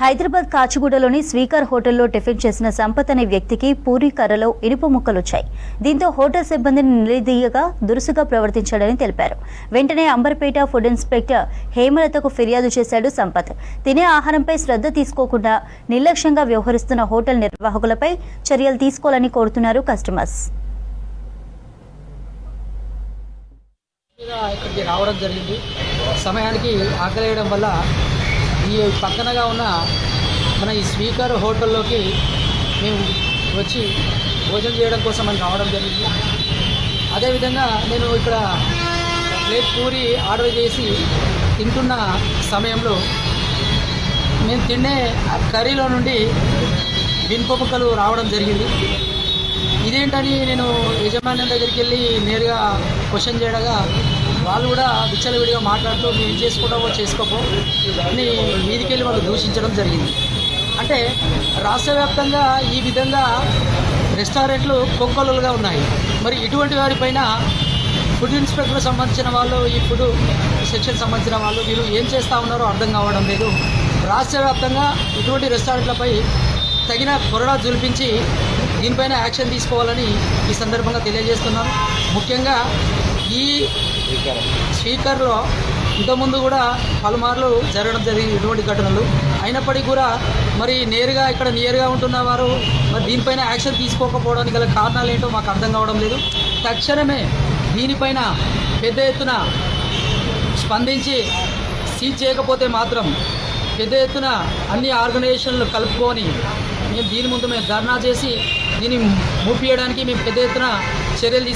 హైదరాబాద్ కాచిగూడలోని స్వీకర్ హోటల్లో టిఫిన్ చేసిన సంపత్ అనే వ్యక్తికి పూరీ కర్రలో ఇనుప ముక్కలొచ్చాయి. దీంతో హోటల్ సిబ్బందిని నిలదీయగా దురుసుగా ప్రవర్తించాడని తెలిపారు. వెంటనే అంబర్పేట ఫుడ్ ఇన్స్పెక్టర్ హేమలతకు ఫిర్యాదు చేశాడు సంపత్. తినే ఆహారంపై శ్రద్ధ తీసుకోకుండా నిర్లక్ష్యంగా వ్యవహరిస్తున్న హోటల్ నిర్వాహకులపై చర్యలు తీసుకోవాలని కోరుతున్నారు కస్టమర్స్. ఇక్కడికి రావడం జరిగింది. సమయానికి ఆకలేయడం వల్ల ఈ పక్కనగా ఉన్న మన ఈ స్పీకర్ హోటల్లోకి మేము వచ్చి భోజనం చేయడం కోసం అని రావడం జరిగింది. అదేవిధంగా నేను ఇక్కడ ప్లేట్ పూరి ఆర్డర్ చేసి తింటున్న సమయంలో మేము తినే కర్రీలో నుండి ఇనుప ముక్కలు రావడం జరిగింది. ఇదేంటని నేను యజమాని దగ్గరికి వెళ్ళి నేరుగా క్వశ్చన్ చేయడగా వాళ్ళు కూడా విచ్చలవిడిగా మాట్లాడుతూ మేము ఏం చేసుకుంటామో చేసుకోపో అని మీదికెళ్ళి వాళ్ళు దూషించడం జరిగింది. అంటే రాష్ట్ర వ్యాప్తంగా ఈ విధంగా రెస్టారెంట్లు కొక్కలుగా ఉన్నాయి. మరి ఇటువంటి వారిపైన ఫుడ్ ఇన్స్పెక్టర్ సంబంధించిన వాళ్ళు, ఈ ఫుడ్ సెక్షన్ సంబంధించిన వాళ్ళు వీళ్ళు ఏం చేస్తూ ఉన్నారో అర్థం కావడం లేదు. రాష్ట్ర వ్యాప్తంగా ఇటువంటి రెస్టారెంట్లపై తగిన కొరడా జులిపించి దీనిపైన యాక్షన్ తీసుకోవాలని ఈ సందర్భంగా తెలియజేస్తున్నాను. ముఖ్యంగా ఈ స్పీకర్లో ఇంతకుముందు కూడా పలుమార్లు జరగడం జరిగింది ఇటువంటి ఘటనలు. అయినప్పటికీ కూడా మరి ఇక్కడ నియర్గా ఉంటున్న వారు మరి దీనిపైన యాక్షన్ తీసుకోకపోవడానికి గల కారణాలు ఏంటో మాకు అర్థం కావడం లేదు. తక్షణమే దీనిపైన పెద్ద ఎత్తున స్పందించి సీజ్ చేయకపోతే మాత్రం పెద్ద ఎత్తున అన్ని ఆర్గనైజేషన్లు కలుపుకొని దీని ముందు మేము ధర్నా చేసి దీన్ని మూపియడానికి మేము పెద్ద ఎత్తున చర్యలు